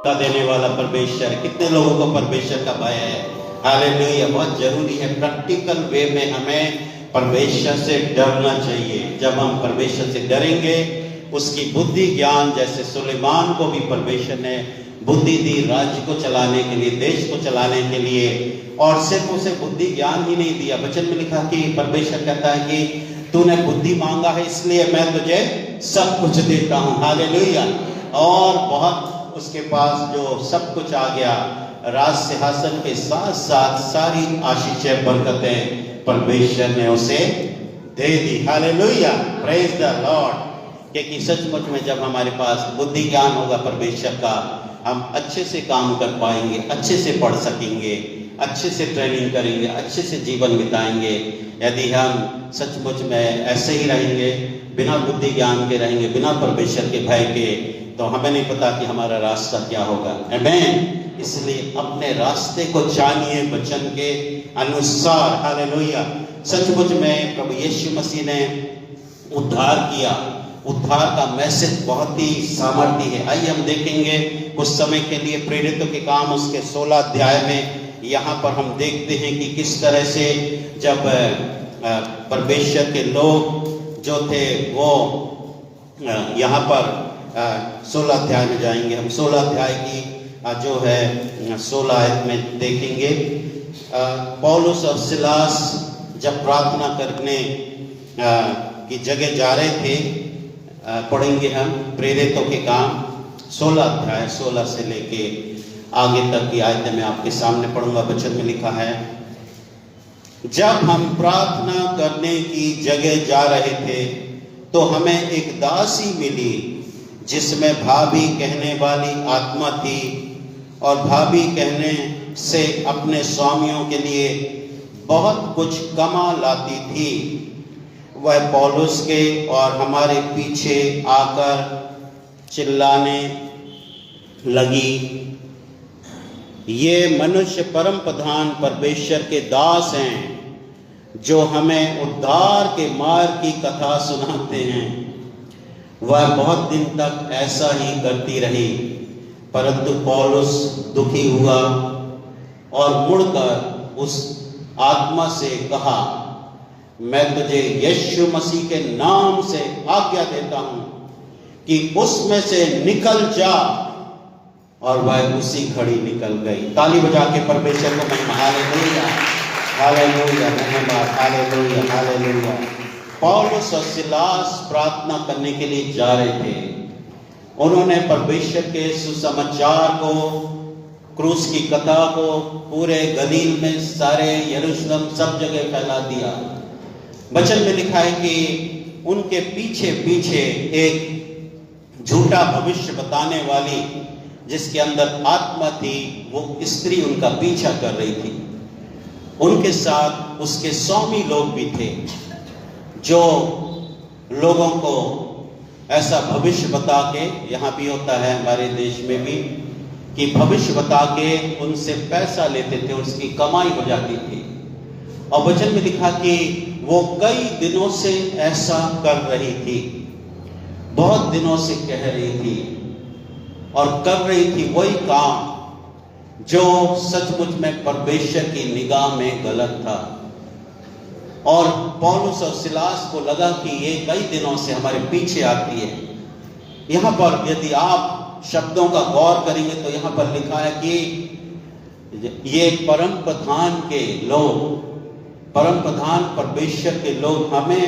का देने वाला परमेश्वर। कितने लोगों को परमेश्वर का भय है? हालेलुया। बहुत जरूरी है, प्रैक्टिकल वे में हमें परमेश्वर से डरना चाहिए। जब हम परमेश्वर से डरेंगे, उसकी बुद्धि ज्ञान, जैसे सुलेमान को भी परमेश्वर ने बुद्धि दी राज्य को चलाने के लिए, देश को चलाने के लिए, और सिर्फ उसे बुद्धि ज्ञान ही नहीं दिया। वचन में लिखा कि परमेश्वर कहता है कि तूने बुद्धि मांगा है इसलिए मैं तुझे सब कुछ देता हूँ। हालेलुया। और बहुत उसके पास जो सब कुछ आ गया, राज सिंहासन के साथ साथ सारी आशीषें बरकतें परमेश्वर ने उसे दे दी। Hallelujah, praise the Lord. क्योंकि सचमुच में जब हमारे पास बुद्धि ज्ञान होगा परमेश्वर का, हम अच्छे से काम कर पाएंगे, अच्छे से पढ़ सकेंगे, अच्छे से ट्रेनिंग करेंगे, अच्छे से जीवन बिताएंगे। यदि हम सचमुच में ऐसे ही रहेंगे, बिना बुद्धि ज्ञान के रहेंगे, बिना परमेश्वर के भय के, तो हमें नहीं पता कि हमारा रास्ता क्या होगा। आमीन। इसलिए अपने रास्ते को जानिए वचन के अनुसार। हालेलुया। सचमुच में प्रभु यीशु मसीह ने उद्धार किया। उद्धार का मैसेज बहुत ही सामर्थ्य है। आइए हम देखेंगे कुछ समय के लिए प्रेरितों के काम उसके 16 अध्याय में। यहाँ पर हम देखते हैं कि किस तरह से जब परमेश्वर के लोग जो थे वो यहाँ पर 16 अध्याय में जाएंगे। हम 16 अध्याय की जो है 16 आयत में देखेंगे। पौलुस और सिलास जब प्रार्थना करने की जगह जा रहे थे, पढ़ेंगे हम प्रेरितों के काम 16 अध्याय 16 से लेके आगे तक की आयतें मैं आपके सामने पढ़ूंगा। वचन में लिखा है, जब हम प्रार्थना करने की जगह जा रहे थे तो हमें एक दासी मिली जिसमें भाभी कहने वाली आत्मा थी, और भाभी कहने से अपने स्वामियों के लिए बहुत कुछ कमा लाती थी। वह पौलुस के और हमारे पीछे आकर चिल्लाने लगी, ये मनुष्य परम प्रधान परमेश्वर के दास हैं जो हमें उद्धार के मार्ग की कथा सुनाते हैं। वह बहुत दिन तक ऐसा ही करती रही, परंतु पौलुस दुखी हुआ और मुड़कर उस आत्मा से कहा, मैं तुझे यीशु मसीह के नाम से आज्ञा देता हूं कि उसमें से निकल जा। और वह उसी घड़ी निकल गई। ताली बजा के परमेश्वर को महिमा। हालेलुया, हालेलुया, धन्यवाद, हालेलुया, हालेलुया। पौलुस और सिलास प्रार्थना करने के लिए जा रहे थे। उन्होंने परमेश्वर के सुसमाचार को, क्रूस की कथा को पूरे गलील में, सारे यरूशलेम, सब जगह फैला दिया। वचन में लिखा है कि उनके पीछे पीछे एक झूठा भविष्य बताने वाली जिसके अंदर आत्मा थी, वो स्त्री उनका पीछा कर रही थी। उनके साथ उसके स्वामी लोग भी थे जो लोगों को ऐसा भविष्य बता के, यहाँ भी होता है हमारे देश में भी, कि भविष्य बता के उनसे पैसा लेते थे, उसकी कमाई हो जाती थी। और वचन में लिखा कि वो कई दिनों से ऐसा कर रही थी, बहुत दिनों से कह रही थी और कर रही थी वही काम जो सचमुच में परमेश्वर की निगाह में गलत था। और पौलुस और सिलास को लगा कि ये कई दिनों से हमारे पीछे आती है। यहाँ पर यदि आप शब्दों का गौर करेंगे तो यहाँ पर लिखा है कि ये परम प्रधान के लोग, परम प्रधान परमेश्वर के लोग हमें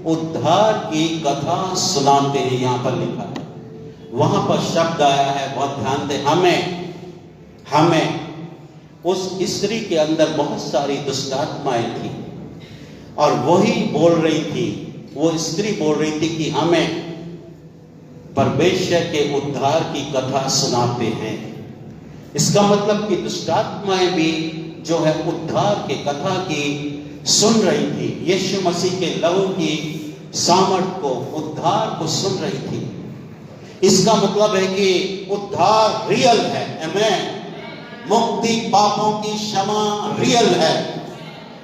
उद्धार की कथा सुनाते हैं। यहाँ पर लिखा है, वहां पर शब्द आया है, बहुत ध्यान दें। हमें उस स्त्री के अंदर बहुत सारी दुष्ट आत्माएं थी और वही बोल रही थी, वो स्त्री बोल रही थी कि हमें परमेश्वर के उद्धार की कथा सुनाते हैं। इसका मतलब कि दुष्ट आत्माएं भी जो है उद्धार के कथा की सुन रही थी, यीशु मसीह के लहू की सामर्थ को, उद्धार को सुन रही थी। इसका मतलब है कि उद्धार रियल है। आमीन। मुक्ति, पापों की क्षमा रियल है।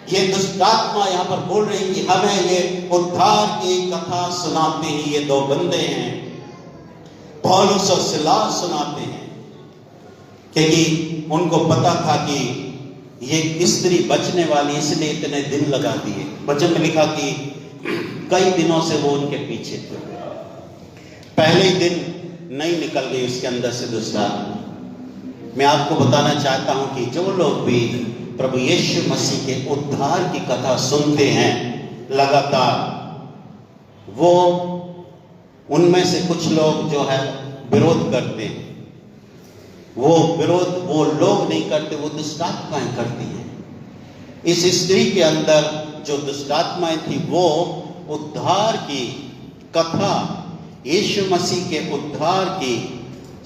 ये दुष्ट आत्मा यहाँ पर बोल रही कि हमें ये उद्धार की कथा सुनाते हैं। ये दो बंदे हैं, पौलुस और सिलास सुनाते हैं। क्योंकि उनको पता था कि ये स्त्री बचने वाली, इसलिए इतने दिन लगा दिए। वचन में लिखा कि कई दिनों से वो उनके पीछे थे। पहले ही दिन नहीं निकल गई उसके अंदर से दुष्ट आत्मा। मैं आपको बताना चाहता हूं कि जो लोग भी प्रभु यीशु मसीह के उद्धार की कथा सुनते हैं लगातार, वो उनमें से कुछ लोग जो है विरोध करते हैं। वो विरोध वो लोग नहीं करते, वो दुष्ट आत्माएं करती हैं। इस स्त्री के अंदर जो दुष्ट आत्माएं थी, वो उद्धार की कथा, यीशु मसीह के उद्धार की,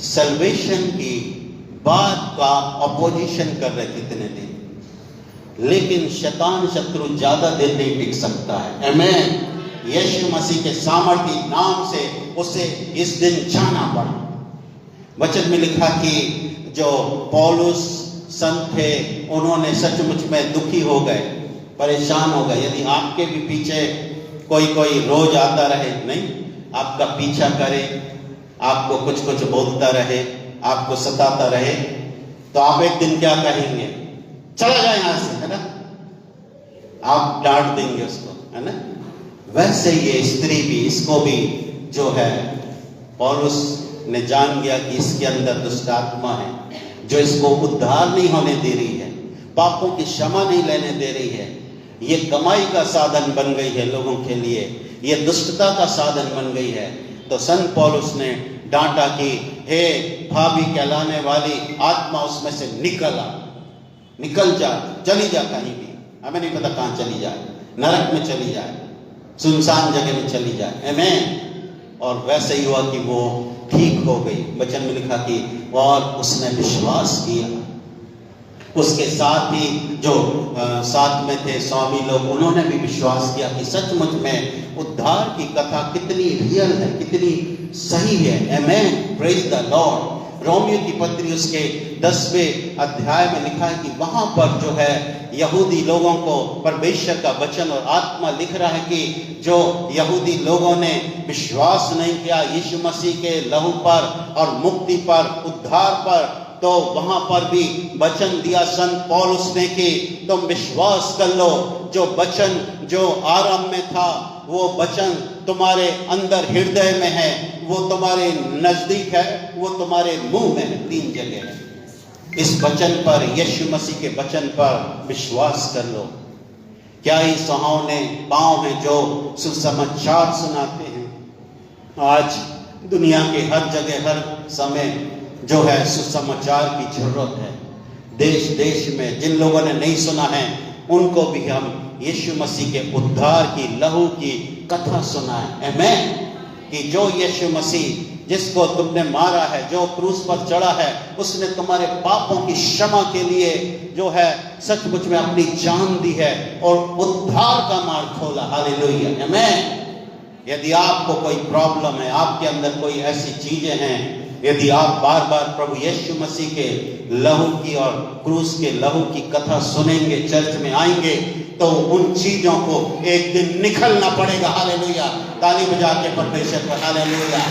सल्वेशन की बात का अपोजिशन कर रहे थे इतने दिन। लेकिन शैतान शत्रु ज्यादा दिन नहीं टिक सकता है। आमीन। यीशु मसीह के सामर्थी नाम से उसे इस दिन जाना पड़ा। वचन में लिखा कि जो पौलुस संत थे, उन्होंने सचमुच में दुखी हो गए, परेशान हो गए। यदि आपके भी पीछे कोई रोज आता रहे, नहीं आपका पीछा करे, आपको कुछ बोलता रहे, आपको सताता रहे, तो आप एक दिन क्या कहेंगे? चला जाए यहां से, है ना? आप डांट देंगे उसको, है ना? वैसे ये स्त्री भी, इसको भी जो है पौलुस ने जान गया कि इसके अंदर दुष्ट आत्मा है जो इसको उद्धार नहीं होने दे रही है, पापों की क्षमा नहीं लेने दे रही है। ये कमाई का साधन बन गई है लोगों के लिए, ये दुष्टता का साधन बन गई है। तो संत पौलुस ने डांटा कि हे भाभी कहलाने वाली आत्मा, उसमें से निकल जा, चली जा कहीं भी, हमें नहीं पता कहां चली जाए, नरक में चली जाए, सुनसान जगह में चली जाए। आमीन। और वैसे ही हुआ कि वो ठीक हो गई। वचन में लिखा कि और उसने विश्वास किया। उसके साथ ही जो साथ में थे स्वामी लोग, उन्होंने भी विश्वास किया कि सचमुच में उद्धार की कथा कितनी रियल है, कितनी सही है। आमीन। Praise the Lord. रोमियो की पत्री उसके 10वें अध्याय में लिखा है कि वहां पर जो है यहूदी लोगों को परमेश्वर का वचन और आत्मा लिख रहा है कि जो यहूदी लोगों ने विश्वास नहीं किया यीशु मसीह के लहू पर और मुक्ति पर, उद्धार पर, तो वहां पर भी वचन दिया संत पौलुस ने कि तुम विश्वास कर लो। जो वचन जो आरंभ में था, वो वचन तुम्हारे अंदर हृदय में है, वो तुम्हारे नजदीक है, वो तुम्हारे मुंह में है। 3 जगह है। इस वचन पर, यीशु मसीह के वचन पर विश्वास कर लो। क्या ही सुहावने पांव हैं जो सुसमाचार सुनाते हैं। आज दुनिया के हर जगह, हर समय जो है सुसमाचार की जरूरत है। देश देश में जिन लोगों ने नहीं सुना है, उनको भी हम यीशु मसीह के उद्धार की, लहू की कथा सुनाएं। आमीन। कि जो यीशु मसीह जिसको तुमने मारा है, जो क्रूस पर चढ़ा है, उसने तुम्हारे पापों की क्षमा के लिए जो है सचमुच में अपनी जान दी है और उद्धार का मार्ग खोला। हालेलुया। आमीन। यदि आपको कोई प्रॉब्लम है, आपके अंदर कोई ऐसी चीजें हैं, यदि आप बार बार प्रभु यीशु मसीह के लहू की और क्रूस के लहू की कथा सुनेंगे, चर्च में आएंगे, तो उन चीजों को एक दिन निकलना पड़ेगा। हालेलुया। ताली बजा के परमेश्वर पर हालेलुया।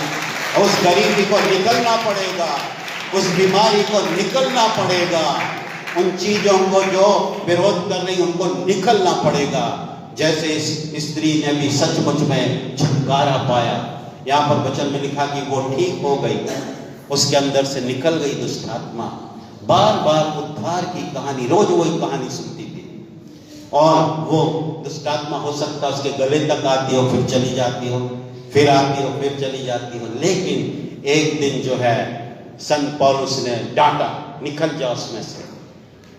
उस गरीबी को निकलना पड़ेगा, उस बीमारी को निकलना पड़ेगा, उन चीजों को जो विरोध कर रही उनको निकलना पड़ेगा। जैसे इस स्त्री ने भी सचमुच में छुटकारा पाया। यहाँ पर वचन में लिखा कि वो ठीक हो गई, उसके अंदर से निकल गई दुष्ट आत्मा। बार बार उद्धार की कहानी, रोज वही कहानी सुनती थी, और वो दुष्ट आत्मा हो सकता है उसके गले तक आती हो, फिर चली जाती हो, फिर आती हो, फिर चली जाती हो। लेकिन एक दिन जो है संत पौलुस ने डांटा, निकल जा उसमें से,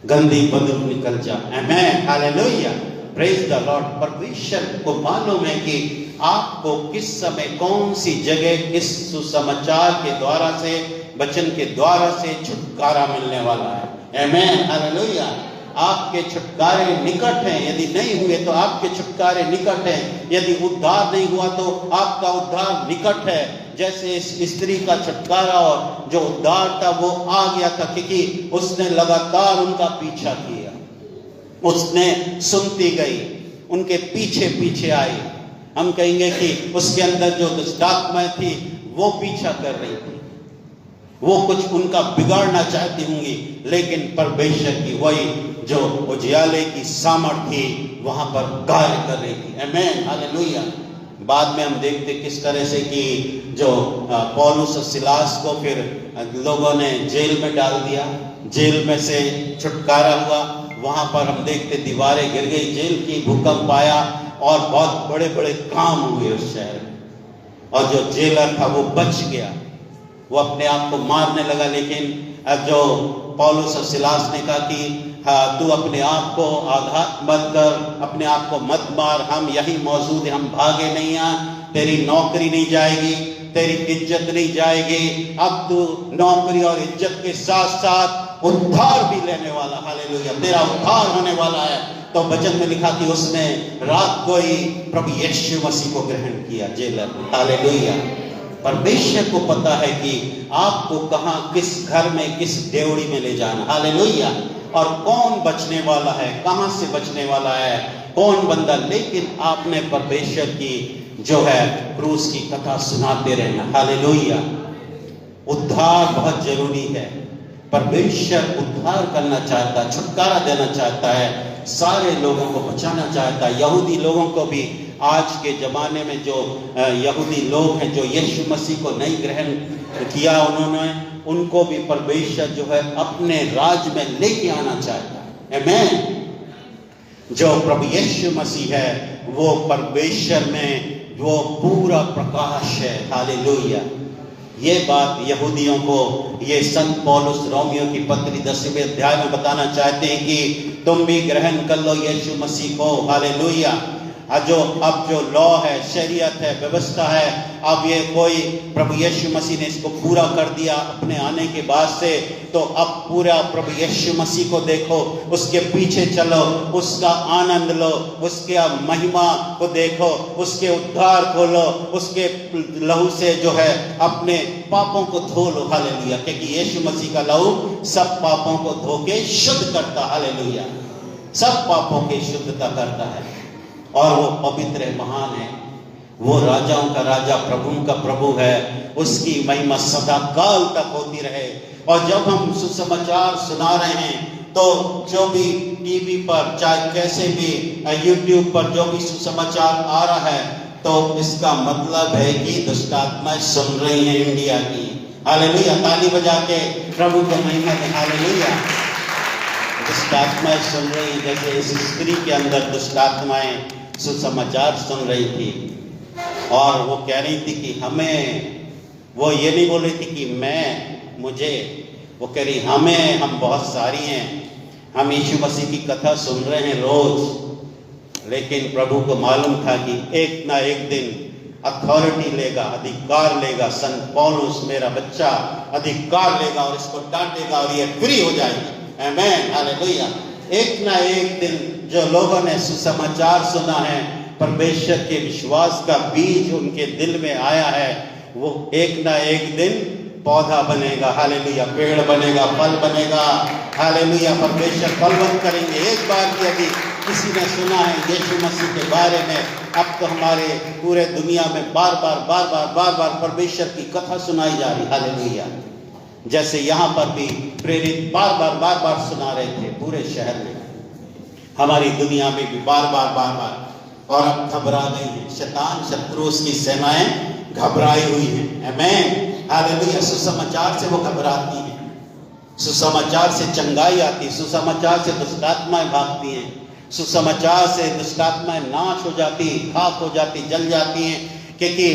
गंदी बदबू निकल जा। आमीन। हालेलुया। Praise the Lord. परमेश्वर को मालूम है कि आपको किस समय, कौन सी जगह, किस सुसमाचार के द्वारा से, वचन के द्वारा से छुटकारा मिलने वाला है। आमीन। हालेलुया। आपके छुटकारे निकट हैं। यदि नहीं हुए तो आपके छुटकारे निकट हैं। यदि उद्धार नहीं हुआ तो आपका उद्धार निकट है। जैसे इस स्त्री का छुटकारा और जो उद्धार था वो आ गया था, क्योंकि उसने लगातार उनका पीछा किया, उसने सुनती गई, उनके पीछे पीछे आई। हम कहेंगे कि उसके अंदर जो दुष्टात्मा थी वो पीछा कर रही थी, वो कुछ उनका बिगाड़ना चाहती होंगी, लेकिन परमेश्वर की वही जो उजियाले की सामर्थ थी वहां पर कार्य कर रही थी। आमीन, हालेलुया। बाद में हम देखते किस तरह से कि जो पौलुस और सिलास को फिर लोगों ने जेल में डाल दिया, जेल में से छुटकारा हुआ। वहां पर हम देखते दीवारें गिर गई जेल की, भूकंप आया और बहुत बड़े बड़े काम हुए उस शहर में। और जो जेलर था वो बच गया, वो अपने आप को मारने लगा। लेकिन अब जो पौलुस और सिलास ने कहा कि हाँ, तू अपने आप को आघात मत कर, अपने आप को मत मार, हम यही मौजूद हैं, हम भागे नहीं हैं, तेरी नौकरी नहीं जाएगी, तेरी इज्जत नहीं जाएगी। अब तू नौकरी और इज्जत के साथ साथ उद्धार भी लेने वाला, हालेलुया, तेरा उद्धार होने वाला है। तो वचन में लिखा कि उसने रात को ही प्रभु यीशु मसीह को ग्रहण किया, जेलर, हालेलुया। परमेश्वर को पता है कि आपको कहां, किस घर में, किस डेवड़ी में ले जाना, हालेलुया, और कौन बचने वाला है, कहां से बचने वाला है, कौन बंदा। लेकिन आपने परमेश्वर की जो है क्रूस की कथा सुनाते रहना, हालेलुया। उद्धार बहुत जरूरी है। परमेश्वर उद्धार करना चाहता है, छुटकारा देना चाहता है, सारे लोगों को बचाना चाहता है। यहूदी लोगों को भी, आज के ज़माने में जो यहूदी लोग हैं जो यीशु मसीह को नहीं ग्रहण किया उन्होंने, उनको भी परमेश्वर जो है अपने राज में लेके आना चाहता है। आमीन। जो प्रभु यीशु मसीह है वो परमेश्वर में वो पूरा प्रकाश है, हालेलुया। ये बात यहूदियों को ये संत पौलुस रोमियो की पत्री 10वें अध्याय में बताना चाहते हैं कि तुम भी ग्रहण कर लो यीशु मसीह को, हालेलुया। अब जो लॉ है, शरीयत है, व्यवस्था है, अब ये कोई प्रभु यीशु मसीह ने इसको पूरा कर दिया अपने आने के बाद से। तो अब पूरा प्रभु यीशु मसीह को देखो, उसके पीछे चलो, उसका आनंद लो, उसके महिमा को देखो, उसके उद्धार को लो, उसके लहू से जो है अपने पापों को धो लो, हालेलुया। क्योंकि यीशु मसीह का लहू सब पापों को धो के शुद्ध करता, हालेलुया, सब पापों की शुद्धता करता है। और वो पवित्र है, महान है, वो राजाओं का राजा, प्रभुओं का प्रभु है, उसकी महिमा सदा काल तक होती रहे। और जब हम सुसमाचार सुना रहे हैं तो जो भी टीवी पर, चाहे कैसे भी यूट्यूब पर जो भी सुसमाचार आ रहा है, तो इसका मतलब है कि दुष्ट आत्माएं सुन रही हैं इंडिया की, हालेलुया। ताली बजा के प्रभु को महिमा दें, हालेलुया। दुष्ट आत्माएं सुन रही, जैसे इस स्त्री के अंदर दुष्ट आत्माएं सुसमाचार सुन रही थी और वो कह रही थी कि हमें, वो ये नहीं बोल रही थी कि मैं, मुझे, वो कह रही हमें, हम बहुत सारी हैं, हम यीशु मसीह की कथा सुन रहे हैं रोज। लेकिन प्रभु को मालूम था कि एक ना एक दिन अथॉरिटी लेगा, अधिकार लेगा, संत पौलुस मेरा बच्चा अधिकार लेगा और इसको डांटेगा और ये फ्री हो जाएगी, आमीन, हालेलुया। एक ना एक दिन जो लोगों ने सुसमाचार सुना है, परमेश्वर के विश्वास का बीज उनके दिल में आया है, वो एक ना एक दिन पौधा बनेगा, हालेलुया, पेड़ बनेगा, फल बनेगा, हालेलुया। परमेश्वर फलवंत करेंगे। एक बार भी यदि किसी ने सुना है यीशु मसीह के बारे में, अब तो हमारे पूरे दुनिया में बार बार परमेश्वर की कथा सुनाई जा रही, हालेलुया। जैसे यहाँ पर भी प्रेरित बार बार सुना रहे थे पूरे शहर में, हमारी दुनिया में भी बार बार। और अब घबरा गई है, शैतान शत्रु उसकी सेनाएं घबराई हुई हैं, आमीन, हालेलुया। सुसमाचार से वो घबराती हैं, सुसमाचार से चंगाई आती है, सुसमाचार से दुष्ट आत्माएं भागती हैं, सुसमाचार से दुष्ट आत्माएं नाश हो जाती, खाक हो जाती, जल जाती हैं। क्योंकि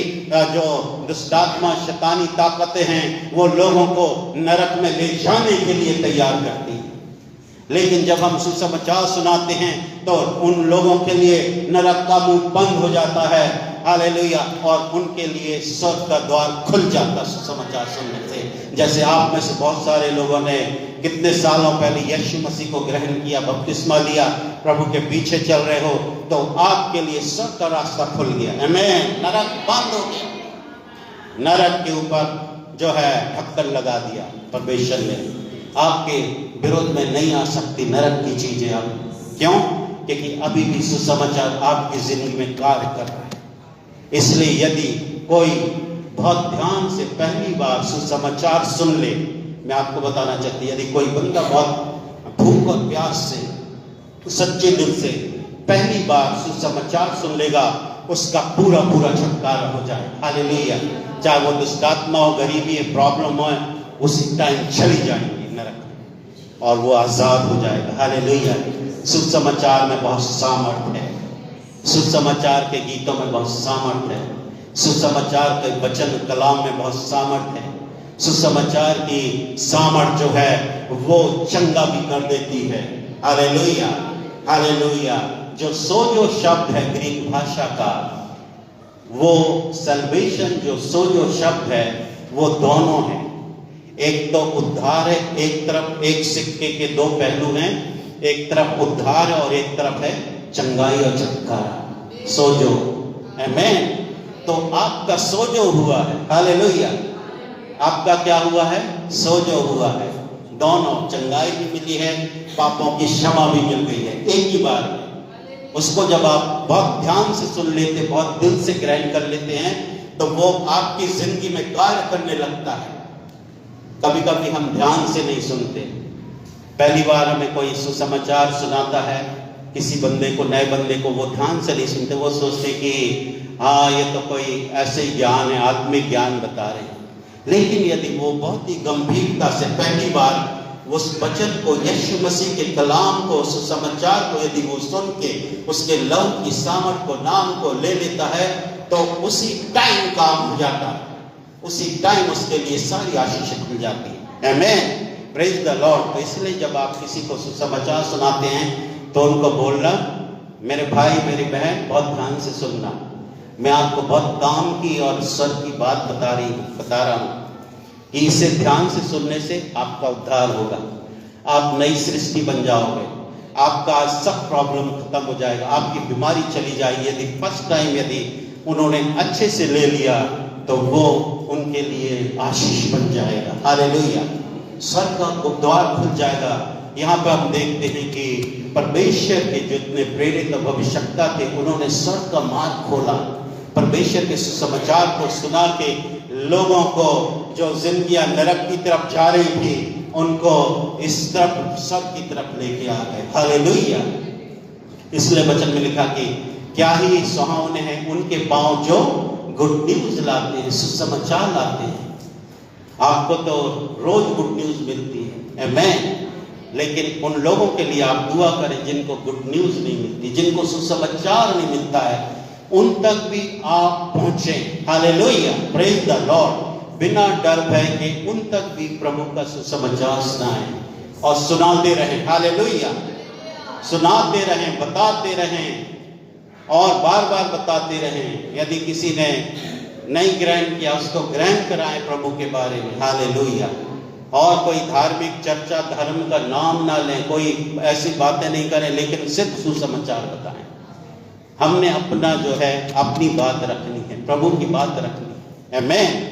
जो दुष्टात्मा शैतानी ताकतें हैं वो लोगों को नरक में ले जाने के लिए तैयार करती हैं। लेकिन जब हम सुसमाचार सुनाते हैं तो उन लोगों के लिए नरक का मुंह बंद हो जाता है, हालेलुया, और उनके लिए स्वर्ग का द्वार खुल जाता सुसमाचार सुनने से। जैसे आप में से बहुत सारे लोगों ने कितने सालों पहले यीशु मसीह को ग्रहण किया, बपतिस्मा लिया, प्रभु के पीछे चल रहे हो, तो आपके लिए स्वर्ग का रास्ता खुल गया, आमीन। नरक बंद हो गया, नरक के ऊपर जो है ढक्कन लगा दिया परमेश्वर ने, आपके विरोध में नहीं आ सकती नरक की चीजें अब। क्यों? क्योंकि अभी भी सुसमाचार आपकी जिंदगी में कार्य कर रहा है। इसलिए यदि कोई बहुत ध्यान से पहली बार सुसमाचार सुन ले। मैं आपको बताना चाहती हूँ, यदि कोई बंदा बहुत भूख और प्यास से सच्चे दिल से पहली बार सुसमाचार सुन लेगा, उसका पूरा पूरा छुटकारा हो जाए। हालेलुया। चाहे वो दुष्ट आत्मा हो, गरीबी है, प्रॉब्लम हो, उसी टाइम चली जाएंगी नरक और वो आजाद हो जाएगा। हालेलुया। सुसमाचार में बहुत सामर्थ्य है, सुसमाचार के गीतों में बहुत सामर्थ्य है, सुसमाचार के वचन कलाम में बहुत सामर्थ्य है। सुसमाचार की सामर्थ जो है वो चंगा भी कर देती है। Hallelujah, hallelujah. जो सोजो शब्द है ग्रीक भाषा का, वो सल्वेशन, जो सोजो शब्द है वो दोनों है। एक तो उद्धार है, एक तरफ एक सिक्के के दो पहलू हैं, एक तरफ उद्धार है और एक तरफ है चंगाई और छुटकारा। सोजो, आमीन। तो आपका सोजो हुआ है। हालेलुया। आपका क्या हुआ है? सोजो हुआ है। दोनों, चंगाई भी मिली है, पापों की क्षमा भी मिल गई है एक ही बार में। उसको जब आप बहुत ध्यान से सुन लेते, बहुत दिल से ग्रहण कर लेते हैं, तो वो आपकी जिंदगी में कार्य करने लगता है। कभी कभी हम ध्यान से नहीं सुनते। पहली बार हमें कोई सुसमाचार सुनाता है, किसी बंदे को, नए बंदे को, वो ध्यान से नहीं सुनते। वो सोचते कि हाँ ये तो कोई ऐसे ही ज्ञान है, आत्मिक ज्ञान बता रहे हैं। लेकिन यदि वो बहुत ही गंभीरता से पहली बार उस वचन को, यीशु मसीह के कलाम को, सुसमाचार को यदि वो सुन के उसके लहू की सामर्थ को, नाम को ले लेता है, तो उसी टाइम काम हो जाता है, उसी टाइम उसके लिए सारी आशीष मिल जाती है। आमीन, प्रेज द लॉर्ड। तो इसलिए जब आप किसी को सुसमाचार सुनाते हैं तो उनको बोलना, मेरे भाई मेरी बहन बहुत ध्यान से सुनना, मैं आपको बहुत काम की और स्वर की बात बता रहा हूँ कि इसे ध्यान से सुनने से आपका उद्धार होगा, आप नई सृष्टि बन जाओगे, आपका सब प्रॉब्लम खत्म हो जाएगा, आपकी बीमारी चली जाएगी। यदि फर्स्ट टाइम यदि उन्होंने अच्छे से ले लिया तो वो उनके लिए आशीष बन जाएगा। हालेलुया। स्वर्ग का द्वार खुल जाएगा। यहाँ पर हम देखते हैं कि परमेश्वर के जितने प्रेरित भविष्यवक्ता थे, उन्होंने स्वर्ग का मार्ग खोला, परमेश्वर के सुसमाचार को सुना के लोगों को, जो जिंदगियां नरक की तरफ जा रही थी, उनको इस तरफ, स्वर्ग की तरफ लेके आ गए। हालेलुया। इसलिए वचन में लिखा कि क्या ही सुहावने हैं उनके पांव जो गुड न्यूज लाते हैं, सुसमाचार लाते हैं। आपको तो रोज गुड न्यूज मिलती है, आमीन। लेकिन उन लोगों के लिए आप दुआ करें जिनको गुड न्यूज नहीं मिलती, जिनको सुसमाचार नहीं मिलता है, उन तक भी आप पहुंचे। Hallelujah, praise the Lord. बिना डर भय के उन तक भी प्रभु का सुसमाचार सुनाएं और सुनाते रहें। हालेलुया, सुनाते रहें, बताते रहें और बार बार बताते रहें। यदि किसी ने नहीं ग्रहण किया, उसको ग्रहण कराएं प्रभु के बारे में। हालेलुया। और कोई धार्मिक चर्चा, धर्म का नाम ना लें, कोई ऐसी बातें नहीं करें, लेकिन सिर्फ सुसमाचार बताएं। हमने अपना जो है अपनी बात रखनी है, प्रभु की बात रखनी है। आमीन।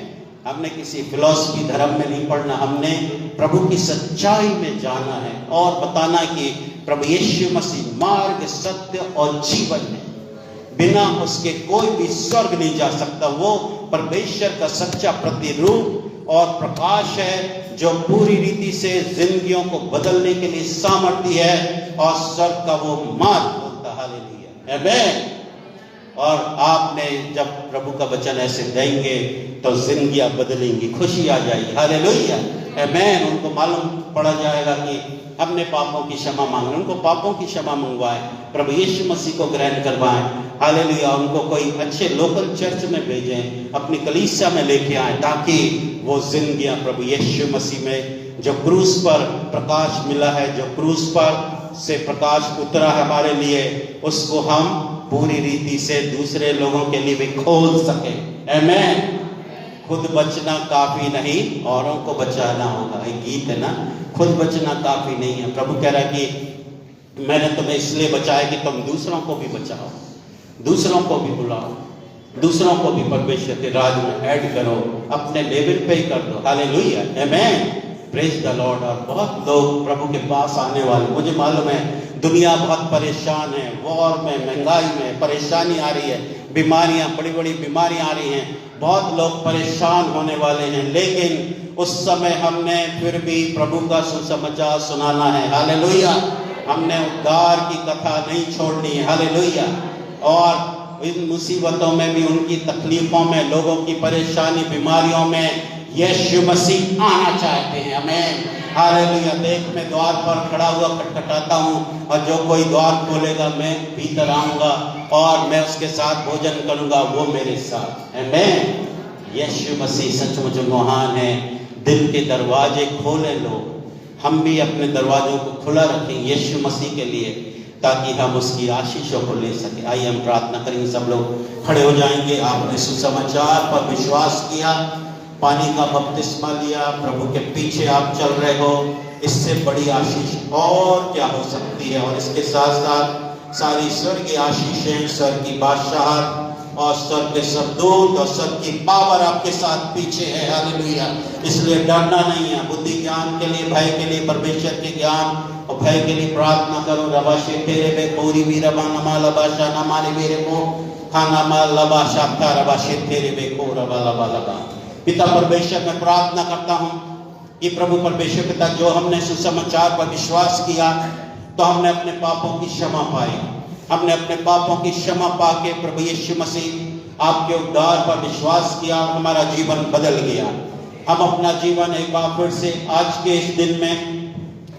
हमने किसी फिलॉसफी धर्म में नहीं पढ़ना, हमने प्रभु की सच्चाई में जाना है और बताना कि प्रभु यीशु मसीह मार्ग, सत्य और जीवन है। बिना उसके कोई भी स्वर्ग नहीं जा सकता। वो परमेश्वर का सच्चा प्रतिरूप और प्रकाश है, जो पूरी रीति से जिंदगियों को बदलने के लिए सामर्थ्य है और स्वर्ग का वो मार्ग होता है। हालेलुया, आमीन। और आपने जब प्रभु का वचन ऐसे देंगे तो जिंदगियां बदलेंगी, खुशी आ जाएगी। हालेलुया, आमीन। उनको मालूम पड़ा जाएगा कि हमने पापों की क्षमा मांगी, उनको पापों की क्षमा मंगवाएं, प्रभु यीशु मसीह को ग्रहण करवाएं। हालेलुया। उनको कोई अच्छे लोकल चर्च में भेजें, अपनी कलीसिया में लेके आएं, ताकि वो जिंदगियां प्रभु यीशु मसीह में, जो क्रूस पर प्रकाश मिला है, जो क्रूस पर से प्रकाश उतरा है हमारे लिए, उसको हम पूरी रीति से दूसरे लोगों के लिए भी खोल सके। आमीन। खुद बचना काफी नहीं, औरों को बचाना होगा। एक गीत है ना, खुद बचना काफी नहीं है। प्रभु कह रहा है कि मैंने तुम्हें इसलिए बचाया कि तुम दूसरों को भी बचाओ, दूसरों को भी बुलाओ, दूसरों को भी परमेश्वर के राज में ऐड करो, अपने लेवल पे ही कर दो। हालेलुया, आमीन, प्रेज द लॉर्ड। और बहुत लोग प्रभु के पास आने वाले, मुझे मालूम है दुनिया बहुत परेशान है, वॉर में, महंगाई में परेशानी आ रही है, बीमारियां, बड़ी बड़ी बीमारियां आ रही हैं, बहुत लोग परेशान होने वाले हैं, लेकिन उस समय हमने फिर भी प्रभु का सुसमाचार सुनाना है। हालेलुया। हमने उद्धार की कथा नहीं छोड़नी है। हालेलुया। और इन मुसीबतों में भी, उनकी तकलीफों में, लोगों की परेशानी, बीमारियों में यीशु मसीह आना चाहते हैं। आमीन। हालेलुया। देख, मैं द्वार पर खड़ा हुआ खटखटाता हूँ, और जो कोई द्वार खोलेगा मैं भीतर आऊंगा और मैं उसके साथ भोजन करूंगा, वो मेरे साथ। आमीन। यीशु मसीह सचमुच महान है। दिल के दरवाजे खोले लोग, हम भी अपने दरवाजों को खुला रखें यीशु मसीह के लिए, ताकि हम उसकी आशीषों को ले सके। आइए हम प्रार्थना करेंगे। सब लोग खड़े हो जाएंगे। आपने सुसमाचार पर विश्वास किया, पानी का बपतिस्मा लिया, प्रभु के पीछे आप चल रहे हो, इससे बड़ी आशीष और क्या हो सकती है। और इसके साथ साथ सारी स्वर्गीय आशीषें, स्वर्ग की बादशाहत और स्वर्ग के सरदूत और स्वर्ग की पावर आपके साथ पीछे है। हालेलुया। इसलिए डरना नहीं है। बुद्धि ज्ञान के लिए, भय के लिए परमेश्वर के ज्ञान और भय के लिए प्रार्थना करो। रबाशे तेरे बे कोरी भी रबा नमा लबाशा नमाले मेरे को खाना माल लबाशा था रबाशे तेरे बे को रबा लबा लबा। पिता परमेश्वर, मैं प्रार्थना करता हूँ कि प्रभु परमेश्वर पिता, जो हमने सुसमाचार पर विश्वास किया तो हमने अपने पापों की क्षमा पाई। हमने अपने पापों की क्षमा पाके प्रभु यीशु मसीह आपके उद्धार पर विश्वास किया, हमारा जीवन बदल गया। हम अपना जीवन एक बार फिर से आज के इस दिन में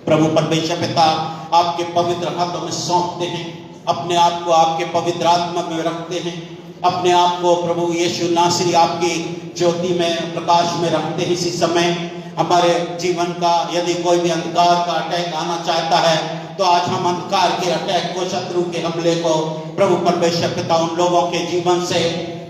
प्रभु परमेश्वर पिता आपके पवित्र हाथों में सौंपते हैं। अपने आप को आपके पवित्र आत्मा में रखते हैं। अपने आप को प्रभु यीशु नासरी आपकी ज्योति में, प्रकाश में रखते हैं। इसी समय हमारे जीवन का यदि कोई भी अंधकार का अटैक आना चाहता है, तो आज हम अंधकार के अटैक को, शत्रु के हमले को प्रभु परमेश्वर पिता उन लोगों के जीवन से,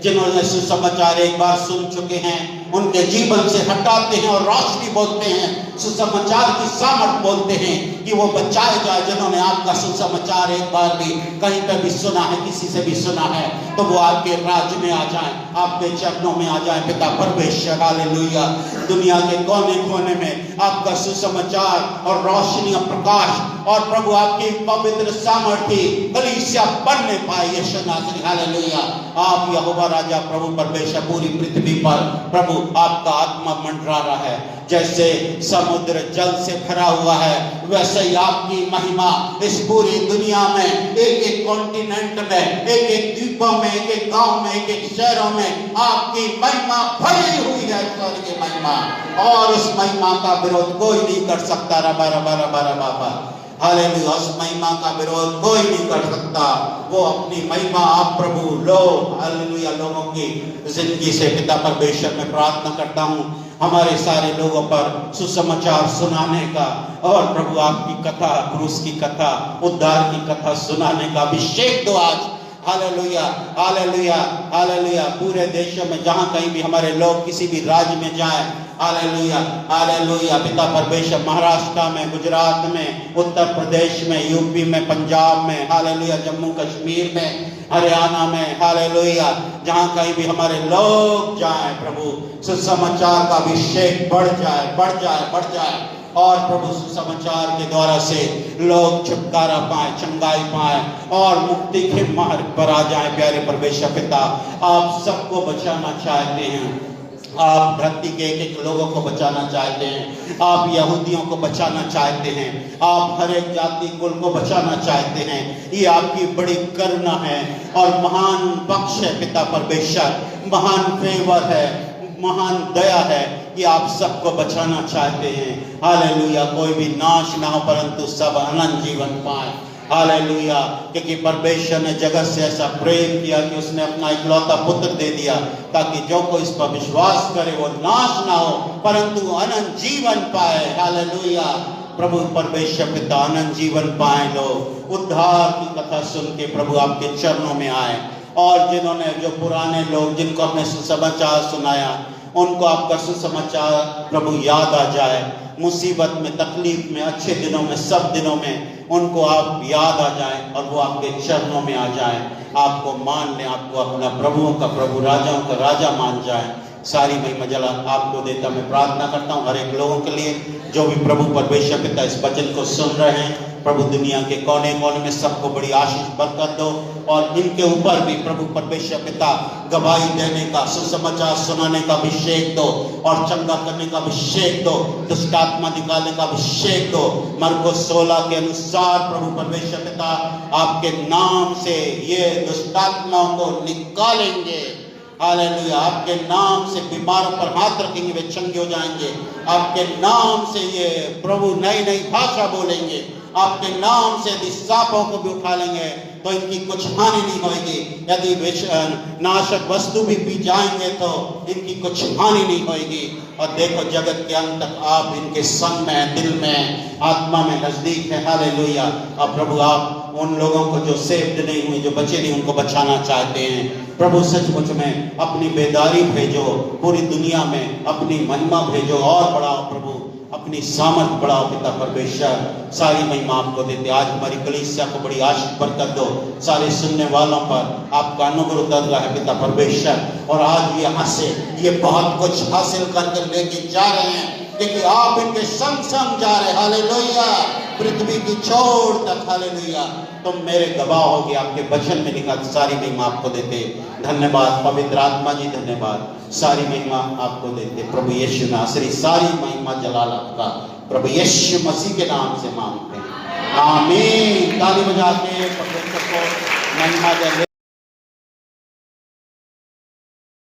जिन्होंने सुसमाचार एक बार सुन चुके हैं, उनके जीवन से हटाते हैं और रोशनी बोलते हैं, सुसमाचार की सामर्थ बोलते हैं कि वो बचाए जाए। जिन्होंने आपका सुसमाचार एक बार भी कहीं पे भी सुना है, किसी से भी सुना है, तो वो आपके राज्य में आ जाए, आपके चरणों में आ जाए। पिता परमेश्वर, हालेलुया। दुनिया के कोने कोने में आपका सुसमाचार और रोशनी और प्रकाश और प्रभु आपकी पवित्र सामर्थी कलीसिया बनने पाए यीशु नासरी। हालेलुया। आप यहोवा राजा प्रभु परमेश्वर, पूरी पृथ्वी पर प्रभु आपका आत्मा मंडरा रहा है। जैसे समुद्र जल से भरा हुआ है, वैसे ही आपकी महिमा इस पूरी दुनिया में, एक एक कॉन्टिनेंट में, एक एक द्वीपों में, एक एक गांव में, एक एक शहरों में आपकी महिमा भरी हुई है। स्वर्ग की महिमा, और उस महिमा का विरोध कोई नहीं कर सकता। रबा रबा रबा रबा रबा। हालेलुया। उस महिमा का विरोध कोई नहीं कर सकता। वो अपनी महिमा आप प्रभु लो। हालेलुया। लोगों की जिंदगी से पिता परमेश्वर में प्रार्थना करता हूँ, हमारे सारे लोगों पर सुसमाचार सुनाने का और प्रभु आपकी कथा, क्रूस की कथा, उद्धार की कथा सुनाने का अभिषेक दो आज। Hallelujah, hallelujah, hallelujah. पूरे देशों में जहां कहीं भी हमारे लोग किसी भी राज्य में जाएं, हालेलुया, हालेलुया। पिता परमेश्वर, महाराष्ट्र में, गुजरात में, उत्तर प्रदेश में, यूपी में, पंजाब में, हालेलुया, जम्मू कश्मीर में, हरियाणा में, हालेलुया, जहां कहीं भी हमारे लोग जाएं, प्रभु सुसमाचार का अभिषेक बढ़ जाए, बढ़ जाए, बढ़ जाए। और प्रभु सुसमाचार के द्वारा से लोग छुटकारा पाए, चंगाई पाए और मुक्ति के मार्ग पर आ जाए। प्यारे परमेश्वर पिता, आप सबको बचाना चाहते हैं। आप धरती के एक एक लोगों को बचाना चाहते हैं। आप यहूदियों को बचाना चाहते हैं। आप हर एक जाति कुल को बचाना चाहते हैं। ये आपकी बड़ी करुणा है और महान बख्श है पिता परमेश्वर, महान फेवर है, महान दया है कि आप सबको बचाना चाहते हैं। हालेलुया। कोई भी नाश ना हो, परंतु सब अनंत जीवन पाए। हालेलुया। क्योंकि परमेश्वर ने जगत से ऐसा प्रेम किया कि उसने अपना इकलौता पुत्र दे दिया, ताकि जो कोई इस पर विश्वास करे वो नाश ना हो, परंतु अनंत जीवन पाए। हालेलुया। प्रभु परमेश्वर पिता, अनंत जीवन पाए लोग, उद्धार की कथा सुन के प्रभु आपके चरणों में आए। और जिन्होंने, जो पुराने लोग जिनको आपने सुसमाचार सुनाया, उनको आपका सुसमाचार प्रभु याद आ जाए। मुसीबत में, तकलीफ में, अच्छे दिनों में, सब दिनों में उनको आप याद आ जाए और वो आपके चरणों में आ जाए, आपको मान लें, आपको अपना प्रभुओं का प्रभु, राजाओं का राजा मान जाए। सारी महिमा जला आपको देता मैं प्रार्थना करता हूँ हर एक लोगों के लिए, जो भी प्रभु परमेश्वर पिता इस वचन को सुन रहे हैं। प्रभु दुनिया के कोने कोने में सबको बड़ी आशीष बरकत दो, और इनके ऊपर भी प्रभु परमेश्वर पिता गवाही देने का, सुसमाचार सुनाने का अभिषेक दो, और चंगा करने का अभिषेक दो, दुष्ट आत्मा निकालने का अभिषेक दो। मरकुस 16 के अनुसार प्रभु परमेश्वर पिता आपके नाम से ये दुष्ट आत्माओं को निकालेंगे। हालेलुया। आपके नाम से बीमारों पर हाथ रखेंगे, वे चंगे हो जाएंगे। आपके नाम से ये प्रभु नई नई भाषा बोलेंगे। आपके नाम से यदि सांपों को भी उठा लेंगे तो इनकी कुछ हानि नहीं होगी। यदि नाशक वस्तु भी पी जाएंगे तो इनकी कुछ हानि नहीं होगी। और देखो, जगत के अंत तक आप इनके संग में, दिल में, आत्मा में नजदीक है। हालेलुया। अब प्रभु आप उन लोगों को जो सेव्ड नहीं हुए, जो बचे नहीं, उनको बचाना चाहते हैं। प्रभु सचमुच में अपनी बेदारी भेजो, पूरी दुनिया में अपनी महिमा भेजो और बढ़ाओ प्रभु, अपनी सामर्थ बढ़ाओ पिता परमेश्वर। सारी महिमा आपको देते। आज हमारी कलीसिया को बड़ी आशीष बरकत दो, सारे सुनने वालों पर आपका अनुग्रह उतर रहा है पिता परमेश्वर। और आज यहाँ से ये बहुत कुछ हासिल करके लेके जा रहे हैं, क्योंकि आप इनके संग संग जा रहे। हालेलुया। पृथ्वी की छोर तक, हालेलुया, तुम मेरे गवाह होगे। आपके वचन में लिखा, सारी महिमा आपको देते। धन्यवाद पवित्र आत्मा जी, धन्यवाद। सारी महिमा आपको देते प्रभु यीशु नासरी। सारी महिमा जलाल आपका प्रभु यीशु मसीह के नाम से मांगते हैं, आमीन। ताली बजा के परमेश्वर को महिमा दे।